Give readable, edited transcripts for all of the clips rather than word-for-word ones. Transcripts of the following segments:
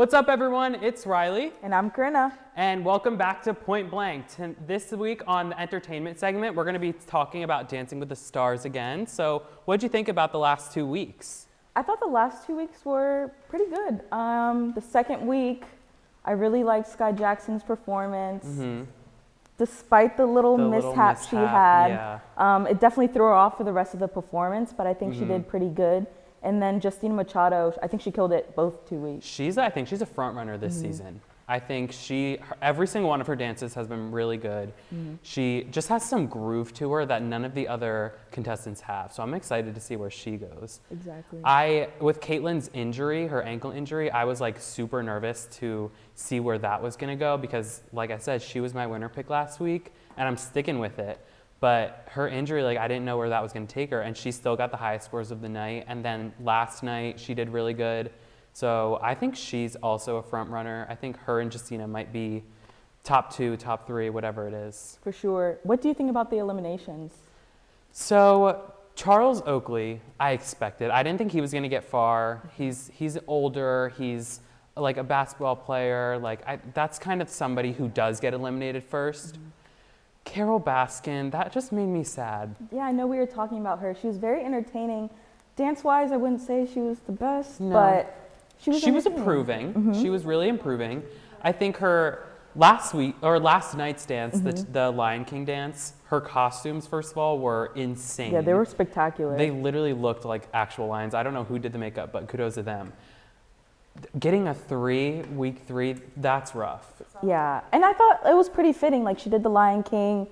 What's up, everyone? It's Riley. And I'm Corinna. And welcome back to Point Blank. This week on the entertainment segment, we're going to be talking about Dancing with the Stars again. So what'd you think about the last 2 weeks? I thought the last 2 weeks were pretty good. The second week, I really liked Sky Jackson's performance. Despite the little mishap she had, it definitely threw her off for the rest of the performance, but I think she did pretty good. And then Justina Machado, I think she killed it both 2 weeks. I think she's a front runner this season. I think every single one of her dances has been really good. She just has some groove to her that none of the other contestants have. So I'm excited to see where she goes. Exactly. With Caitlin's injury, her ankle injury, I was like super nervous to see where that was gonna go because like I said, she was my winner pick last week and I'm sticking with it. But her injury, I didn't know where that was going to take her, and she still got the highest scores of the night. And then last night, she did really good. So I think she's also a front runner. I think her and Justina might be top 2, top 3, whatever it is. For sure. What do you think about the eliminations? So Charles Oakley, I expected. I didn't think he was going to get far. He's older. He's like a basketball player. That's kind of somebody who does get eliminated first. Carole Baskin, that just made me sad. Yeah, I know we were talking about her. She was very entertaining. Dance-wise, I wouldn't say she was the best, but she was improving. She was really improving. I think her last night's dance, the Lion King dance, her costumes, first of all, were insane. Yeah, they were spectacular. They literally looked like actual lions. I don't know who did the makeup, but kudos to them. Getting a 3, week 3, that's rough. Yeah, and I thought it was pretty fitting. Like, she did the Lion King,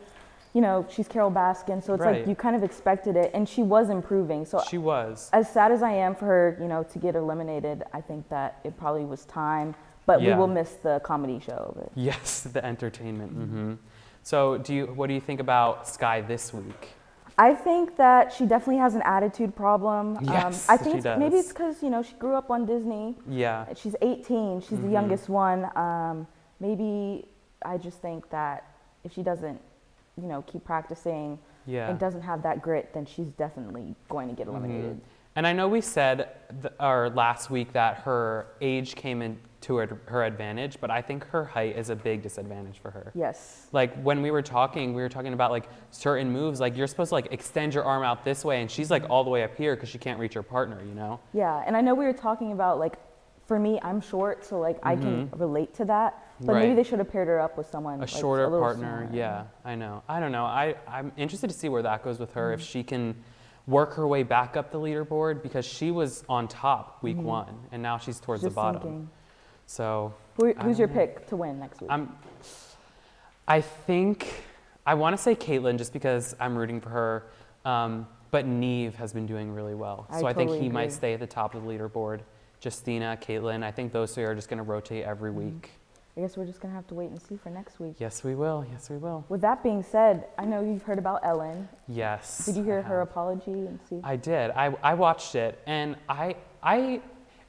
she's Carole Baskin, so it's like you kind of expected it, and she was improving. So she was. As sad as I am for her, to get eliminated, I think that it probably was time, but we will miss the comedy show of it. Yes, the entertainment. So what do you think about Sky this week? I think that she definitely has an attitude problem. Yes, I think she does. Maybe it's because, she grew up on Disney. Yeah. She's 18. She's the youngest one. Maybe I just think that if she doesn't, keep practicing and doesn't have that grit, then she's definitely going to get eliminated. And I know we said last week that her age came into her advantage, but I think her height is a big disadvantage for her. Yes. Like when we were talking about certain moves, you're supposed to extend your arm out this way, and she's all the way up here because she can't reach her partner, Yeah, and I know we were talking about for me, I'm short, so I can relate to that. But maybe they should have paired her up with someone a shorter a partner. Smaller. Yeah, I know. I don't know. I'm interested to see where that goes with her if she can work her way back up the leaderboard because she was on top week 1 and now she's towards the bottom. Sinking. So who's your pick to win next week? I think I want to say Caitlin just because I'm rooting for her, but Neve has been doing really well. So I think he might stay at the top of the leaderboard. Justina, Caitlin, I think those 3 are just going to rotate every week. I guess we're just going to have to wait and see for next week. Yes, we will. Yes, we will. With that being said, I know you've heard about Ellen. Yes. Did you hear her apology and see? I did. I watched it, and I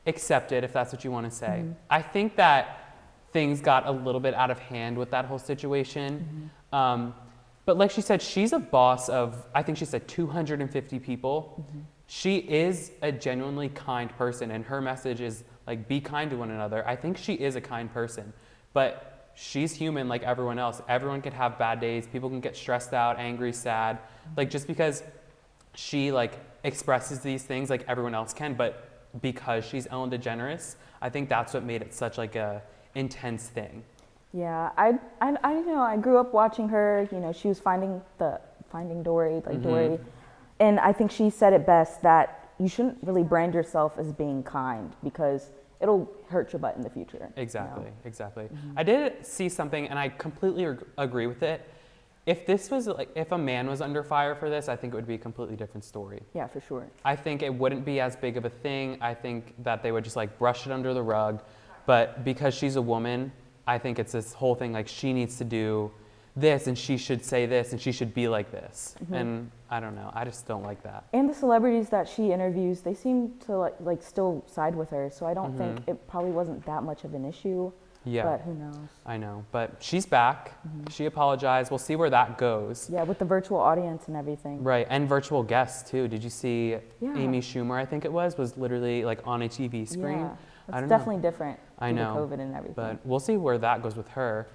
accept it, if that's what you want to say. I think that things got a little bit out of hand with that whole situation. But like she said, she's a boss of, I think she said 250 people. She is a genuinely kind person, and her message is be kind to one another. I think she is a kind person. But she's human like everyone else. Everyone can have bad days. People can get stressed out, angry, sad. Just because she expresses these things like everyone else can, but because she's Ellen DeGeneres, I think that's what made it such a intense thing. Yeah, I grew up watching her. She was finding Dory, Dory, and I think she said it best that you shouldn't really brand yourself as being kind because it'll hurt your butt in the future. Exactly, exactly. I did see something, and I completely agree with it. If this was if a man was under fire for this, I think it would be a completely different story. Yeah, for sure. I think it wouldn't be as big of a thing. I think that they would just brush it under the rug. But because she's a woman, I think it's this whole thing she needs to do this and she should say this and she should be like this. And I don't know. I just don't like that. And the celebrities that she interviews, they seem to still side with her. So I don't think it probably wasn't that much of an issue. Yeah. But who knows? I know. But she's back. She apologized. We'll see where that goes. Yeah, with the virtual audience and everything. Right. And virtual guests too. Did you see Amy Schumer, I think it was literally on a TV screen? Yeah. It's definitely different I know. due to COVID and everything. But we'll see where that goes with her.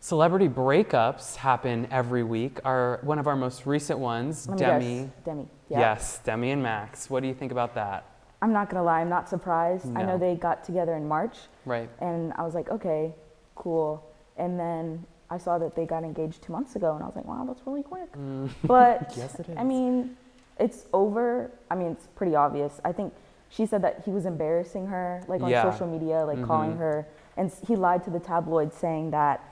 Celebrity breakups happen every week. One of our most recent ones, Demi. Demi. Yep. Yes, Demi and Max. What do you think about that? I'm not gonna lie, I'm not surprised. No. I know they got together in March. Right. And I was like, okay, cool. And then I saw that they got engaged 2 months ago, and I was like, wow, that's really quick. But Yes, it is. I mean, it's over. I mean, it's pretty obvious. I think she said that he was embarrassing her, like on social media, like calling her, and he lied to the tabloids saying that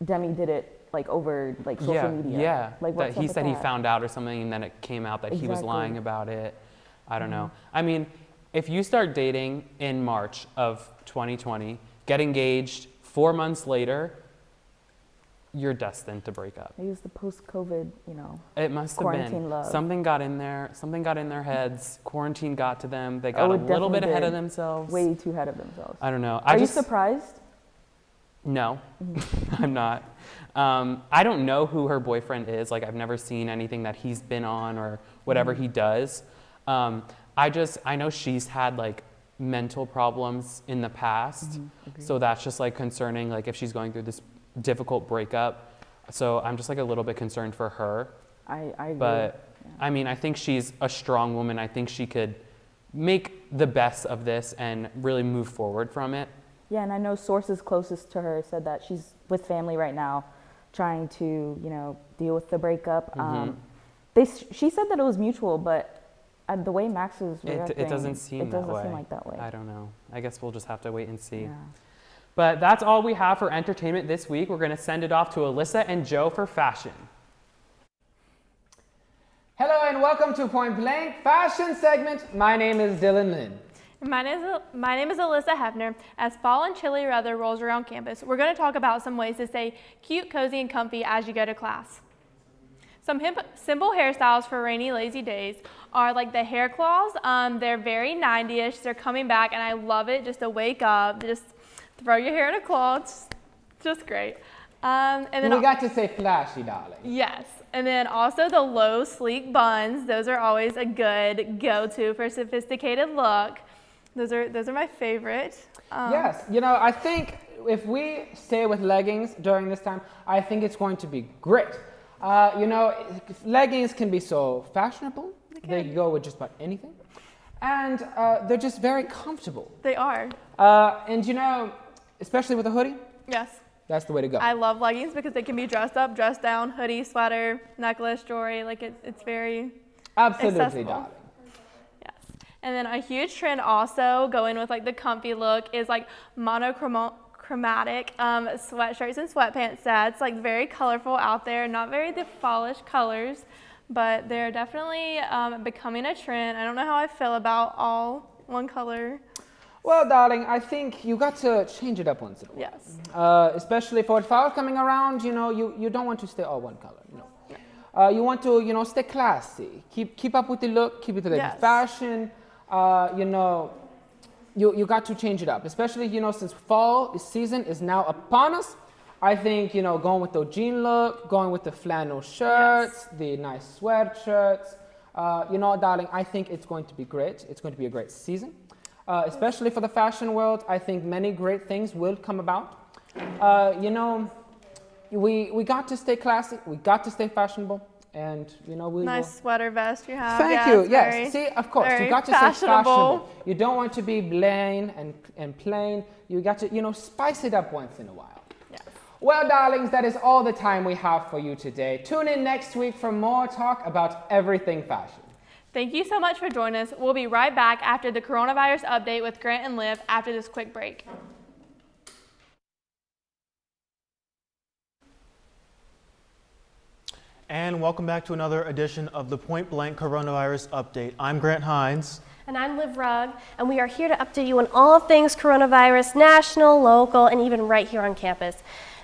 Demi did it like over like social media. Yeah, like that he said he found out or something, and then it came out that he was lying about it. I don't know. I mean, if you start dating in March of 2020, get engaged 4 months later, you're destined to break up. It was the post-COVID, It must have quarantine been. love. Something got in there. Something got in their heads. Quarantine got to them. They got Oh, a it little bit definitely ahead of did. themselves. Way too ahead of themselves. I don't know. Are you surprised? No, I'm not. I don't know who her boyfriend is. Like, I've never seen anything that he's been on or whatever he does. I know she's had like mental problems in the past. So that's just like concerning, like if she's going through this difficult breakup. So I'm just like a little bit concerned for her. I agree. But I mean, I think she's a strong woman. I think she could make the best of this and really move forward from it. Yeah, and I know sources closest to her said that she's with family right now, trying to, deal with the breakup. She said that it was mutual, but the way Max was reacting, it doesn't seem that way. It doesn't seem like that way. I don't know. I guess we'll just have to wait and see. Yeah. But that's all we have for entertainment this week. We're going to send it off to Alyssa and Joe for fashion. Hello and welcome to Point Blank Fashion segment. My name is Dylan Lin. My name is Alyssa Hefner. As fall and chilly weather rolls around campus, we're going to talk about some ways to stay cute, cozy, and comfy as you go to class. Some simple hairstyles for rainy, lazy days are like the hair claws. They're very 90ish. They're coming back, and I love it. Just to wake up, just throw your hair in a claw. It's just great. And then we got to say flashy, darling. Yes. And then also the low, sleek buns. Those are always a good go-to for a sophisticated look. Those are my favorite. Yes, I think if we stay with leggings during this time, I think it's going to be great. Leggings can be so fashionable. They go with just about anything. And they're just very comfortable. They are. And especially with a hoodie. Yes. That's the way to go. I love leggings because they can be dressed up, dressed down, hoodie, sweater, necklace, jewelry. Like it's very Absolutely, accessible. darling. Yes. And then a huge trend also going with like the comfy look is like monochromatic sweatshirts and sweatpants sets. Like very colorful out there, not very the polished colors, but they're definitely becoming a trend. I don't know how I feel about all one color. Well, darling, I think you got to change it up once in a while. Yes. Especially for fall coming around, you don't want to stay all one color. No. You want to, stay classy. Keep up with the look. Keep it to the fashion. You got to change it up. Especially, since fall season is now upon us. I think, going with the jean look, going with the flannel shirts, the nice sweatshirts. Darling, I think it's going to be great. It's going to be a great season. Especially for the fashion world, I think many great things will come about. We got to stay classy, we got to stay fashionable, and we nice will. Sweater vest you have. Thank you. Yes. See, of course, you got to stay fashionable. You don't want to be plain and plain. You got to spice it up once in a while. Yes. Well, darlings, that is all the time we have for you today. Tune in next week for more talk about everything fashion. Thank you so much for joining us. We'll be right back after the coronavirus update with Grant and Liv after this quick break. And welcome back to another edition of the Point Blank Coronavirus Update. I'm Grant Hines. And I'm Liv Rugg, and we are here to update you on all things coronavirus, national, local, and even right here on campus.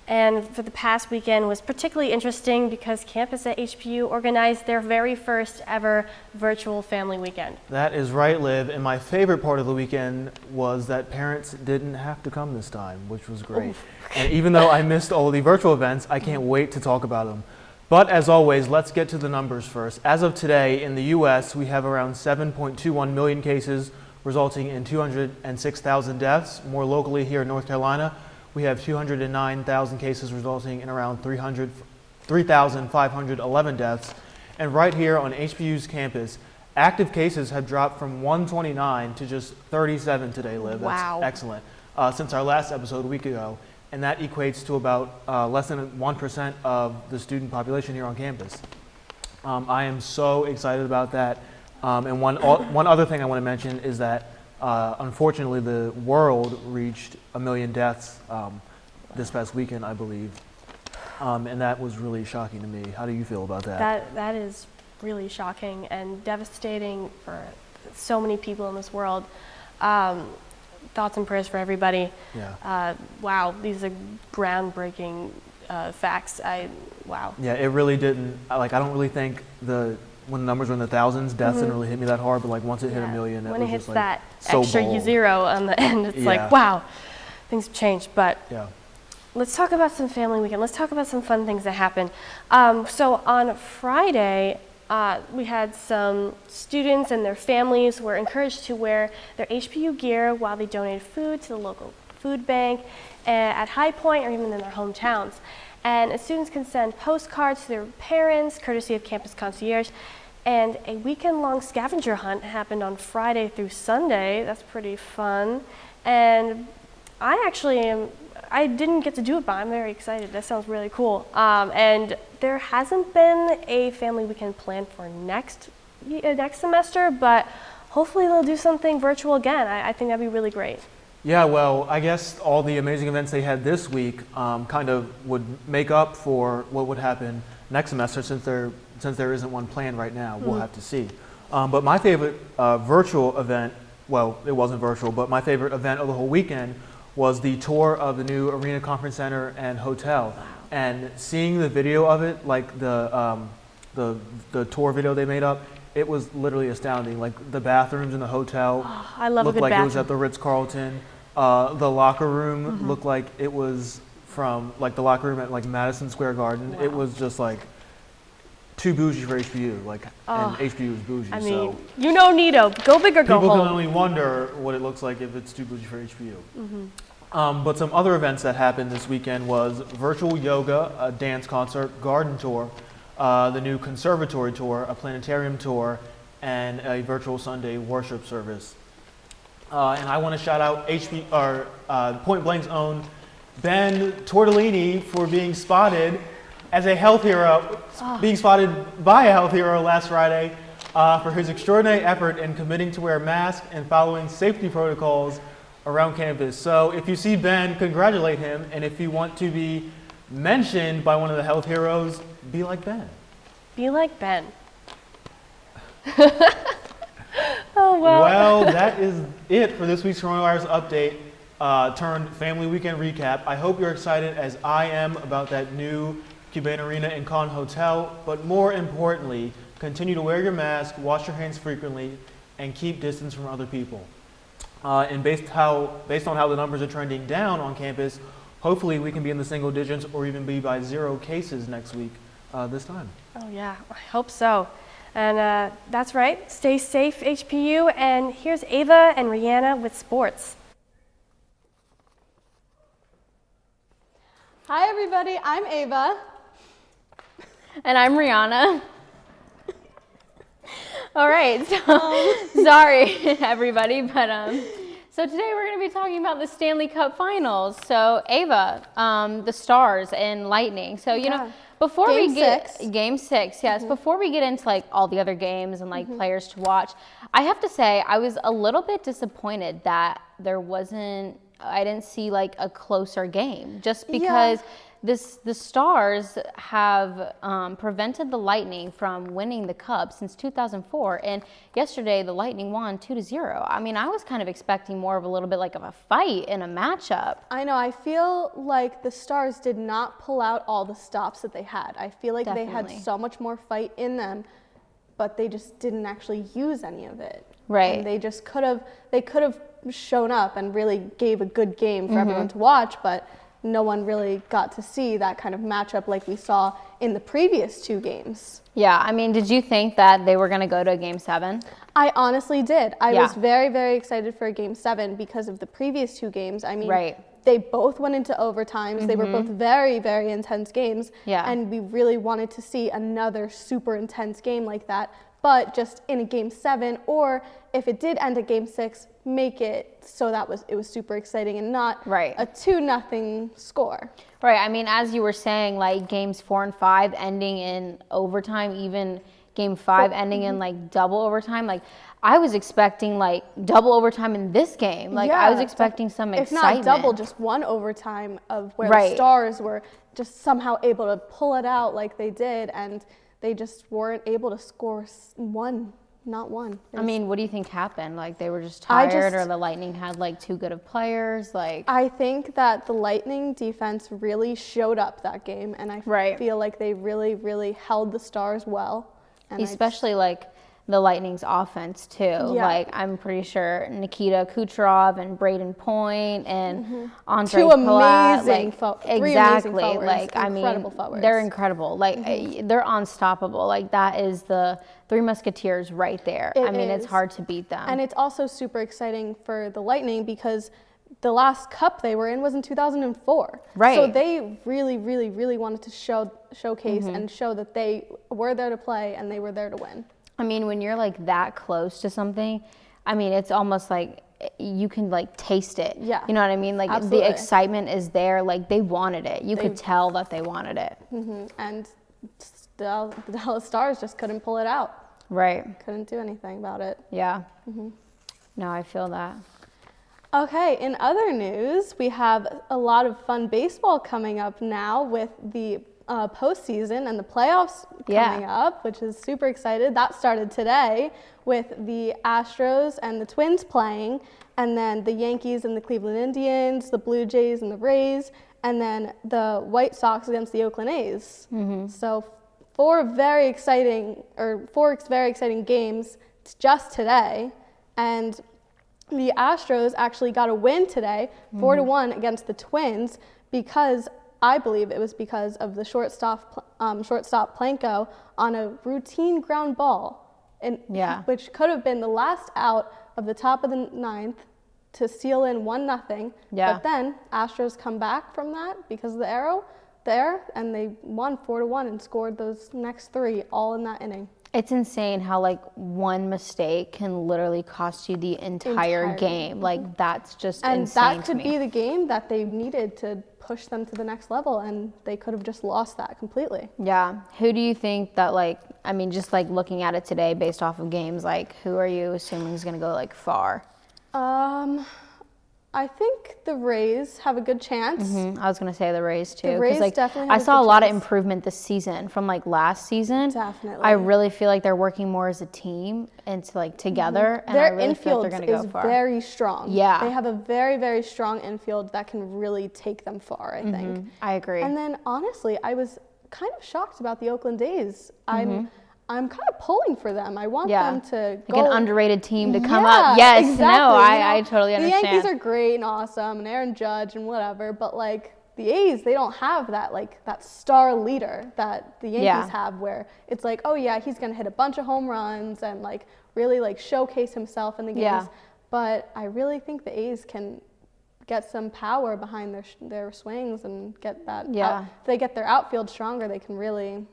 And for the past weekend was particularly interesting because campus at HPU organized their very first ever virtual family weekend. That is right, Liv. And my favorite part of the weekend was that parents didn't have to come this time, which was great. And even though I missed all the virtual events, I can't wait to talk about them. But as always, let's get to the numbers first. As of today, in the U.S., we have around 7.21 million cases, resulting in 206,000 deaths. More locally here in North Carolina, we have 209,000 cases resulting in around 3,511 deaths. And right here on HBU's campus, active cases have dropped from 129 to just 37 today, Liv. Wow. That's excellent. Since our last episode a week ago. And that equates to about less than 1% of the student population here on campus. I am so excited about that. And one other thing I want to mention is that unfortunately the world reached 1 million deaths this past weekend, I believe. And that was really shocking to me. How do you feel about that? That is really shocking and devastating for so many people in this world. Thoughts and prayers for everybody. Yeah. Wow, these are groundbreaking facts. Wow. Yeah, it really didn't. I don't really think when the numbers were in the thousands, deaths didn't really hit me that hard. But like once it hit 1 million, when was it hits just that so extra bold. zero on the end, it's Yeah. like wow, things have changed. But Yeah. let's talk about some family weekend. Let's talk about some fun things that happened. So on Friday, we had some students and their families were encouraged to wear their HBU gear while they donated food to the local food bank at High Point or even in their hometowns. And students can send postcards to their parents, courtesy of Campus Concierge. And a weekend-long scavenger hunt happened on Friday through Sunday. That's pretty fun. And I didn't get to do it, but I'm very excited. That sounds really cool. And there hasn't been a family weekend planned for next semester, but hopefully they'll do something virtual again. I think that'd be really great. Yeah, well, I guess all the amazing events they had this week kind of would make up for what would happen next semester since there isn't one planned right now. We'll have to see. But my favorite virtual event, well, it wasn't virtual, but my favorite event of the whole weekend was the tour of the new Arena Conference Center and hotel. And seeing the video of it, like the tour video they made up, it was literally astounding. Like the bathrooms in the hotel I love a looked good like bathroom. it was at the Ritz-Carlton. The locker room looked like it was from like the locker room at like Madison Square Garden. It was just like too bougie for HBU. Like, and HBU is bougie. I So mean, you know Nito, go big or go people home. can only wonder what it looks like if it's too bougie for HBU. But some other events that happened this weekend was virtual yoga, a dance concert, garden tour, the new conservatory tour, a planetarium tour, and a virtual Sunday worship service. And I want to shout out Point Blank's own Ben Tortellini for being spotted as a health hero, being spotted by a health hero last Friday for his extraordinary effort in committing to wear a mask and following safety protocols around campus. So if you see Ben, congratulate him. And if you want to be mentioned by one of the health heroes, be like Ben. Be like Ben. Well, that is it for this week's coronavirus update turned family weekend recap. I hope you're excited as I am about that new Cubane Arena and Con Hotel, but more importantly, continue to wear your mask, wash your hands frequently, and keep distance from other people. And based on how the numbers are trending down on campus, hopefully we can be in the single digits or even be by 0 cases next week this time. Oh yeah, I hope so. And that's right, stay safe HPU, and here's Ava and Rihanna with sports. Hi everybody, I'm Ava. And I'm Rihanna. All right, so sorry everybody, but so today we're going to be talking about the Stanley Cup Finals. So Ava, the Stars and Lightning. So you know, before Game we get 6. Game 6, yes, before we get into like all the other games and like players to watch, I have to say I was a little bit disappointed that I didn't see like a closer game, just because the Stars have prevented the Lightning from winning the Cup since 2004, and yesterday the Lightning won 2-0. I mean, I was kind of expecting more of a little bit like of a fight and a matchup. I know, I feel like the Stars did not pull out all the stops that they had. I feel like they Definitely. had so much more fight in them, but they just didn't actually use any of it. Right. And they could have shown up and really gave a good game for everyone to watch, but no one really got to see that kind of matchup like we saw in the previous 2 games. Yeah, I mean, did you think that they were going to go to Game 7? I honestly did. I Yeah. was very, very excited for Game 7 because of the previous 2 games. I mean, Right. they both went into overtimes. They were both very, very intense games. Yeah. And we really wanted to see another super intense game like that, but just in a Game 7, or if it did end at Game 6, make it so that it was super exciting and not Right. a 2-0 score. Right. I mean, as you were saying, like games 4 and 5 ending in overtime, even game 5 ending in like double overtime. Like I was expecting like double overtime in this game. Like I was Yeah, expecting some If excitement. not double, just 1 overtime of where Right. the Stars were just somehow able to pull it out like they did, and they just weren't able to score not one. I mean, what do you think happened? Like they were just I tired, just- or the Lightning had like too good of players? Like I think that the Lightning defense really showed up that game, and I Right. feel like they really, really held the Stars well. And especially like the Lightning's offense too. Yeah. Like I'm pretty sure Nikita Kucherov and Braden Point and Andre 2 Palat, amazing like, fo- 3 amazing exactly. forwards, Like I mean, incredible forwards. they're incredible. Like they're unstoppable. Like that is the Three Musketeers right there. It I mean, it's is. hard to beat them. And it's also super exciting for the Lightning because the last cup they were in was in 2004. Right. So they really, really, really wanted to showcase and show that they were there to play and they were there to win. I mean, when you're like that close to something, I mean, it's almost like you can like taste it. Yeah. You know what I mean? Like Absolutely. the excitement is there. Like they wanted it. You could tell that they wanted it. And the Dallas Stars just couldn't pull it out. Right. Couldn't do anything about it. Yeah. No, I feel that. Okay, in other news, we have a lot of fun baseball coming up now with the postseason and the playoffs coming up, which is super excited. That started today with the Astros and the Twins playing, and then the Yankees and the Cleveland Indians, the Blue Jays and the Rays, and then the White Sox against the Oakland A's. So 4 very exciting games just today, and the Astros actually got a win today, 4-1 against the Twins, because I believe it was because of the shortstop Planko on a routine ground ball, which could have been the last out of the top of the 9th to seal in 1-0. Yeah. But then Astros come back from that because of the error there, and they won 4-1 and scored those next 3 all in that inning. It's insane how like one mistake can literally cost you the entire game. Like that's just And insane that to could me. be the game that they needed to push them to the next level, and they could have just lost that completely. Yeah. Who do you think that like, I mean, just like looking at it today based off of games, like who are you assuming is going to go like far? I think the Rays have a good chance. I was going to say the Rays too. The Rays like, definitely I have a saw a good lot of chance. improvement this season from like last season. Definitely. I really feel like they're working more as a team and to like together. And I Their really feel like infield they're going to is go far. very strong. Yeah. They have a very, very strong infield that can really take them far, I think. I agree. And then honestly, I was kind of shocked about the Oakland A's. I'm kind of pulling for them. I want them to like go an underrated team to come up. Yes, exactly. no, You I know, totally understand. The Yankees are great and awesome, and Aaron Judge and whatever, but like the A's, they don't have that like that star leader that the Yankees have, where it's like, oh yeah, he's gonna hit a bunch of home runs and like really like showcase himself in the games. Yeah. But I really think the A's can get some power behind their swings and get that. Yeah. If they get their outfield stronger, they can really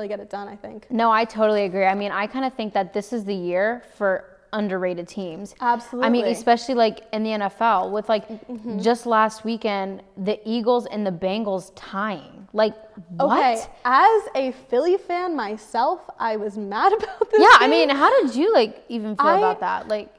get it done, I think. No, I totally agree. I mean, I kind of think that this is the year for underrated teams. Absolutely. I mean, especially like in the NFL with like just last weekend, the Eagles and the Bengals tying. Like, what? Okay, as a Philly fan myself, I was mad about this Yeah, I game. mean, how did you like even feel about that? Like,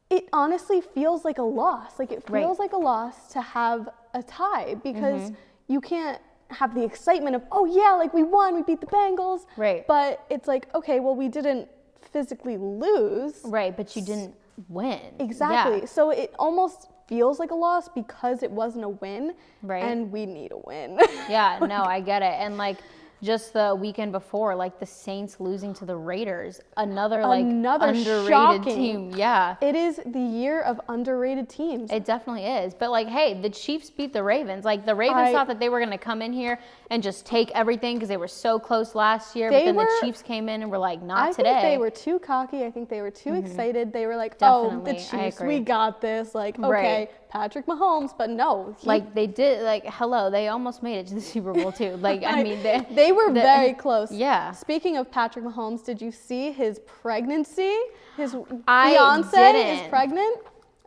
It honestly feels like a loss. Like it Right. feels like a loss to have a tie because you can't have the excitement of, oh yeah, like we won, we beat the Bengals. Right. But it's like, okay, well we didn't physically lose. right, but you didn't win. Exactly. Yeah. So it almost feels like a loss because it wasn't a win. Right. And we need a win. Yeah, no, I get it. And like just the weekend before, like the Saints losing to the Raiders, another like Another underrated shocking. team. Yeah. It is the year of underrated teams. It definitely is. But like, hey, the Chiefs beat the Ravens. Like the Ravens thought that they were going to come in here and just take everything because they were so close last year. But then the Chiefs came in and were like, not today. I think they were too cocky. I think they were too excited. They were like, Definitely. oh, the I Chiefs, agree. we got this. Like, okay, Right. Patrick Mahomes. But no. Like they did, like, hello, they almost made it to the Super Bowl too. Like, I mean, they were very close. Yeah. Speaking of Patrick Mahomes, did you see his pregnancy? His I fiance is didn't. pregnant.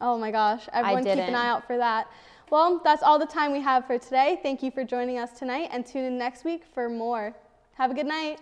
Oh my gosh. Everyone keep an didn't. eye out for that. Well, that's all the time we have for today. Thank you for joining us tonight and tune in next week for more. Have a good night.